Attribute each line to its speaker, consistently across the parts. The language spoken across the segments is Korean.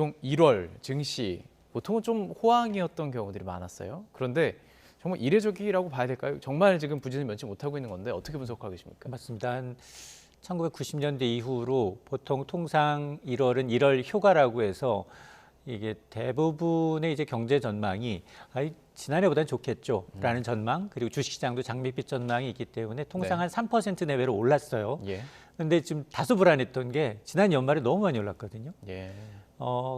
Speaker 1: 보통 1월 증시 보통은 좀 호황이었던 경우들이 많았어요. 그런데 정말 이례적이라고 봐야 될까요? 정말 지금 부진을 면치 못하고 있는 건데 어떻게 분석하고 계십니까?
Speaker 2: 맞습니다. 한 1990년대 이후로 보통 통상 1월은 1월 휴가라고 해서 이게 대부분의 이제 경제 전망이 지난해보다는 좋겠죠라는 전망, 그리고 주식시장도 장밋빛 전망이 있기 때문에 통상
Speaker 1: 네.
Speaker 2: 한 3% 내외로 올랐어요.
Speaker 1: 예.
Speaker 2: 근데 지금 다소 불안했던 게 지난 연말에 너무 많이 올랐거든요.
Speaker 1: 예.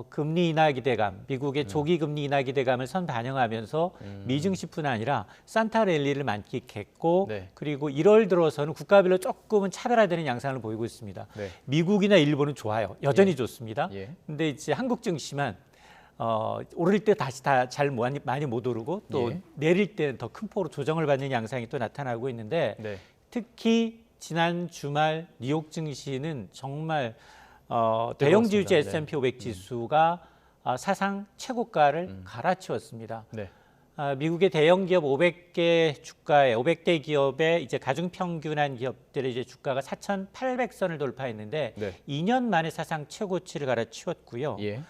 Speaker 2: 금리 인하 기대감, 미국의 조기 금리 인하 기대감을 선반영하면서 미증시뿐 아니라 산타 랠리를 만끽했고,
Speaker 1: 네.
Speaker 2: 그리고 1월 들어서는 국가별로 조금은 차별화되는 양상을 보이고 있습니다.
Speaker 1: 네.
Speaker 2: 미국이나 일본은 좋아요. 여전히
Speaker 1: 예.
Speaker 2: 좋습니다.
Speaker 1: 예.
Speaker 2: 근데 이제 한국 증시만 오를 때 다시 다 잘 많이 못 오르고 또
Speaker 1: 예.
Speaker 2: 내릴 때는 더 큰 폭으로 조정을 받는 양상이 또 나타나고 있는데,
Speaker 1: 네.
Speaker 2: 특히 지난 주말 뉴욕 증시는 정말 대형 지수지
Speaker 1: 네.
Speaker 2: S&P 500 지수가 사상 최고가를 갈아치웠습니다.
Speaker 1: 네.
Speaker 2: 미국의 대형 기업 500개 주가에 500대 기업의 이제 가중 평균한 기업들의 이제 주가가 4,800선을 돌파했는데
Speaker 1: 네.
Speaker 2: 2년 만에 사상 최고치를 갈아치웠고요.
Speaker 1: 예.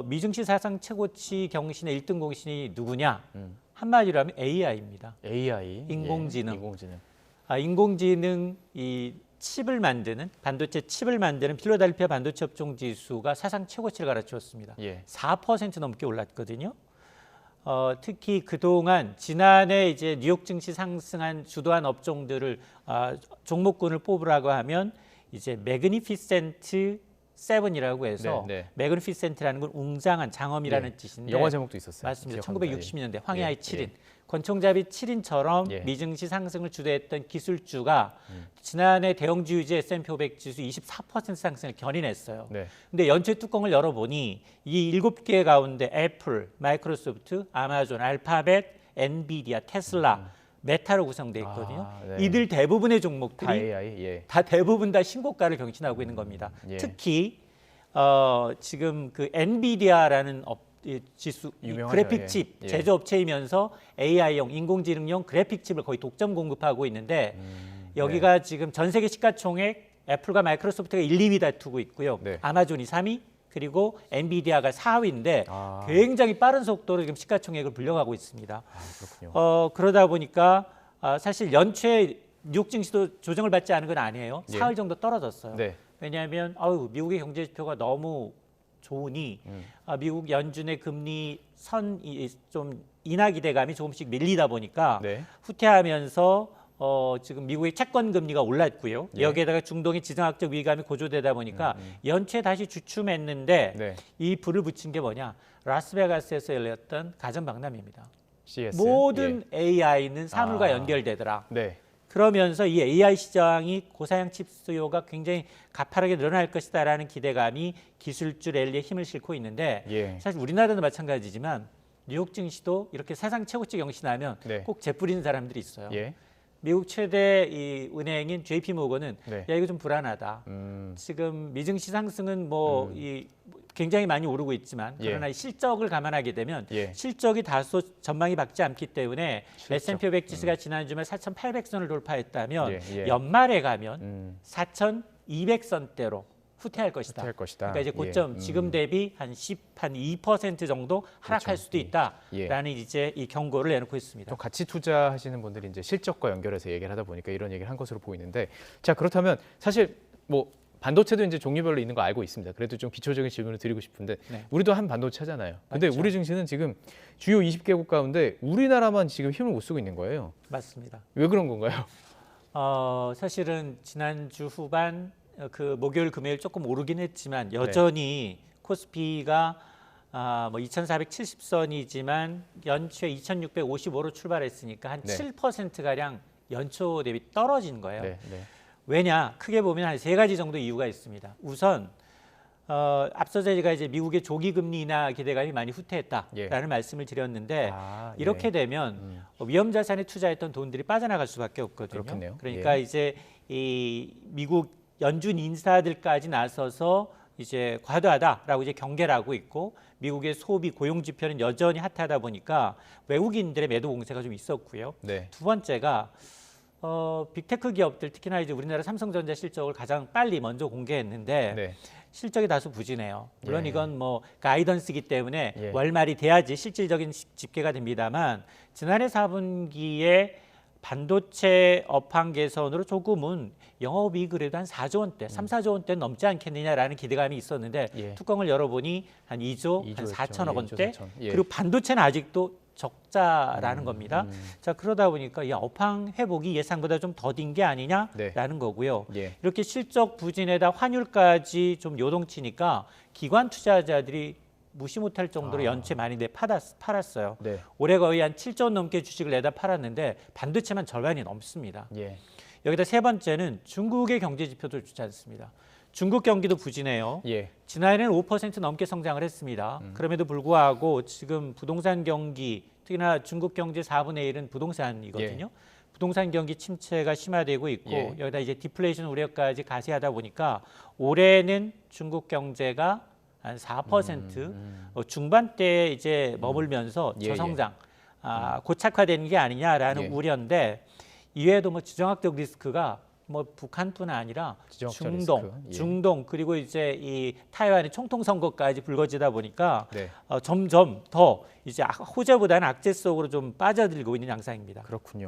Speaker 2: 미증시 사상 최고치 경신의 1등 공신이 누구냐? 한마디로 하면 AI입니다.
Speaker 1: AI.
Speaker 2: 인공지능.
Speaker 1: 예. 인공지능.
Speaker 2: 인공지능 이 칩을 만드는 반도체 칩을 만드는 필라델피아 반도체 업종 지수가 사상 최고치를 갈아치웠습니다.
Speaker 1: 예.
Speaker 2: 4% 넘게 올랐거든요. 특히 그동안 지난해 이제 뉴욕 증시 상승한 주도한 업종들을 종목군을 뽑으라고 하면 이제 매그니피센트 세븐이라고 해서
Speaker 1: 네, 네.
Speaker 2: 매그니피센트라는 건 웅장한 장엄이라는
Speaker 1: 예.
Speaker 2: 뜻인데
Speaker 1: 영화 제목도 있었어요.
Speaker 2: 맞습니다.
Speaker 1: 기억합니다.
Speaker 2: 1960년대 황야의
Speaker 1: 예.
Speaker 2: 7인.
Speaker 1: 예.
Speaker 2: 권총잡이 7인처럼
Speaker 1: 예.
Speaker 2: 미증시 상승을 주도했던 기술주가 지난해 대형주유지 S&P 500 지수 24% 상승을 견인했어요.
Speaker 1: 네.
Speaker 2: 근데 연초에 뚜껑을 열어보니 이 7개 가운데 애플, 마이크로소프트, 아마존, 알파벳, 엔비디아, 테슬라, 메타로 구성되어 있거든요.
Speaker 1: 네.
Speaker 2: 이들 대부분의
Speaker 1: 다
Speaker 2: 종목들이
Speaker 1: AI. 예.
Speaker 2: 다 대부분 다 신고가를 경신하고 있는 겁니다.
Speaker 1: 예.
Speaker 2: 특히 지금 그 엔비디아라는 지수
Speaker 1: 유명하죠.
Speaker 2: 그래픽
Speaker 1: 예.
Speaker 2: 칩
Speaker 1: 예.
Speaker 2: 제조업체이면서 AI용 인공지능용 그래픽 칩을 거의 독점 공급하고 있는데 여기가 지금 전 세계 시가총액 애플과 마이크로소프트가 1, 2위 다투고 있고요.
Speaker 1: 네.
Speaker 2: 아마존이 3위, 그리고 엔비디아가 4위인데
Speaker 1: 아.
Speaker 2: 굉장히 빠른 속도로 지금 시가총액을 불려가고 있습니다.
Speaker 1: 그렇군요.
Speaker 2: 그러다 보니까 사실 연초에 뉴욕 증시도 조정을 받지 않은 건 아니에요.
Speaker 1: 예.
Speaker 2: 사흘 정도 떨어졌어요.
Speaker 1: 네.
Speaker 2: 왜냐하면 미국의 경제 지표가 너무 좋으니 미국 연준의 금리 좀 인하 기대감이 조금씩 밀리다 보니까
Speaker 1: 네.
Speaker 2: 후퇴하면서 지금 미국의 채권 금리가 올랐고요.
Speaker 1: 예.
Speaker 2: 여기에다가 중동의 지정학적 위기감이 고조되다 보니까 연초에 다시 주춤했는데
Speaker 1: 네.
Speaker 2: 이 불을 붙인 게 뭐냐? 라스베가스에서 열렸던 가전 박람회입니다.
Speaker 1: CS.
Speaker 2: 모든 AI는 사물과
Speaker 1: 아.
Speaker 2: 연결되더라.
Speaker 1: 네.
Speaker 2: 그러면서 이 AI 시장이 고사양 칩 수요가 굉장히 가파르게 늘어날 것이다라는 기대감이 기술주 랠리에 힘을 싣고 있는데
Speaker 1: 예.
Speaker 2: 사실 우리나라도 마찬가지지만 뉴욕 증시도 이렇게 사상 최고치 경신하면
Speaker 1: 네.
Speaker 2: 꼭 재뿌리는 사람들이 있어요.
Speaker 1: 예.
Speaker 2: 미국 최대 이 은행인 JP 모건은
Speaker 1: 네.
Speaker 2: 야 이거 좀 불안하다. 지금 미증시 상승은 굉장히 많이 오르고 있지만 그러나 이 실적을 감안하게 되면
Speaker 1: 예.
Speaker 2: 실적이 다소 전망이 밝지 않기 때문에
Speaker 1: 실적.
Speaker 2: S&P 500 지수가 지난 주말 4,800선을 돌파했다면
Speaker 1: 예, 예.
Speaker 2: 연말에 가면 4,200선대로 후퇴할 것이다.
Speaker 1: 후퇴할 것이다.
Speaker 2: 그러니까 이제 고점
Speaker 1: 예.
Speaker 2: 지금 대비 한 2% 정도 하락할
Speaker 1: 그렇죠.
Speaker 2: 수도
Speaker 1: 예.
Speaker 2: 있다라는 이제 이 경고를 내놓고 있습니다.
Speaker 1: 또 같이 투자하시는 분들이 이제 실적과 연결해서 얘기를 하다 보니까 이런 얘기를 한 것으로 보이는데, 자 그렇다면 사실 뭐 반도체도 이제 종류별로 있는 거 알고 있습니다. 그래도 좀 기초적인 질문을 드리고 싶은데
Speaker 2: 네.
Speaker 1: 우리도 한 반도체잖아요. 근데
Speaker 2: 맞죠.
Speaker 1: 우리 증시는 지금 주요 20개국 가운데 우리나라만 지금 힘을 못 쓰고 있는 거예요.
Speaker 2: 맞습니다.
Speaker 1: 왜 그런 건가요?
Speaker 2: 사실은 지난주 후반 그 목요일 금요일 조금 오르긴 했지만 여전히 코스피가 2,470선이지만 연초에 2,655로 출발했으니까 한
Speaker 1: 네.
Speaker 2: 7%가량 연초 대비 떨어진 거예요.
Speaker 1: 네, 네.
Speaker 2: 왜냐? 크게 보면 한 3가지 정도 이유가 있습니다. 우선 앞서 제가 이제 미국의 조기 금리 인하 기대감이 많이 후퇴했다라는
Speaker 1: 예.
Speaker 2: 말씀을 드렸는데
Speaker 1: 예.
Speaker 2: 이렇게 되면 위험 자산에 투자했던 돈들이 빠져나갈 수밖에 없거든요.
Speaker 1: 그렇겠네요.
Speaker 2: 그러니까
Speaker 1: 예.
Speaker 2: 이제 이 미국 연준 인사들까지 나서서 이제 과도하다라고 이제 경계를 하고 있고 미국의 소비 고용 지표는 여전히 핫하다 보니까 외국인들의 매도 공세가 좀 있었고요.
Speaker 1: 네.
Speaker 2: 두 번째가 빅테크 기업들 특히나 이제 우리나라 삼성전자 실적을 가장 빨리 먼저 공개했는데
Speaker 1: 네.
Speaker 2: 실적이 다소 부진해요. 물론
Speaker 1: 예.
Speaker 2: 이건 뭐 가이던스이기 때문에
Speaker 1: 예.
Speaker 2: 월말이 돼야지 실질적인 집계가 됩니다만 지난해 4분기에 반도체 업황 개선으로 조금은 영업이익 그래도 한 4조 원대, 3, 4조 원대 넘지 않겠느냐라는 기대감이 있었는데
Speaker 1: 예.
Speaker 2: 뚜껑을 열어보니 한 2조, 한
Speaker 1: 2조였죠.
Speaker 2: 4천억
Speaker 1: 예,
Speaker 2: 원대
Speaker 1: 2조 4천. 예.
Speaker 2: 그리고 반도체는 아직도 적자라는 겁니다. 자 그러다 보니까 이 업황 회복이 예상보다 좀 더딘 게 아니냐라는 거고요.
Speaker 1: 예.
Speaker 2: 이렇게 실적 부진에다 환율까지 좀 요동치니까 기관 투자자들이 무시 못할 정도로 연체 많이 팔았어요.
Speaker 1: 네.
Speaker 2: 올해 거의 한 7조 원 넘게 주식을 내다 팔았는데 반도체만 절반이 넘습니다.
Speaker 1: 예.
Speaker 2: 여기다 세 번째는 중국의 경제 지표도 좋지 않습니다. 중국 경기도 부진해요.
Speaker 1: 예.
Speaker 2: 지난해는 5% 넘게 성장을 했습니다. 그럼에도 불구하고 지금 부동산 경기, 특히나 중국 경제 4분의 1은 부동산이거든요. 부동산 경기 침체가 심화되고 있고
Speaker 1: 예.
Speaker 2: 여기다 이제 디플레이션 우려까지 가세하다 보니까 올해는 중국 경제가 한 4% 중반대에 이제 머물면서
Speaker 1: 예,
Speaker 2: 저성장, 고착화되는 게 아니냐라는
Speaker 1: 예.
Speaker 2: 우려인데 이외에도 뭐 지정학적 리스크가 뭐 북한뿐 아니라
Speaker 1: 지정학적
Speaker 2: 중동,
Speaker 1: 리스크. 예.
Speaker 2: 중동 그리고 이제 이 타이완의 총통 선거까지 불거지다 보니까
Speaker 1: 네.
Speaker 2: 점점 더 이제 호재보다는 악재 속으로 좀 빠져들고 있는 양상입니다.
Speaker 1: 그렇군요.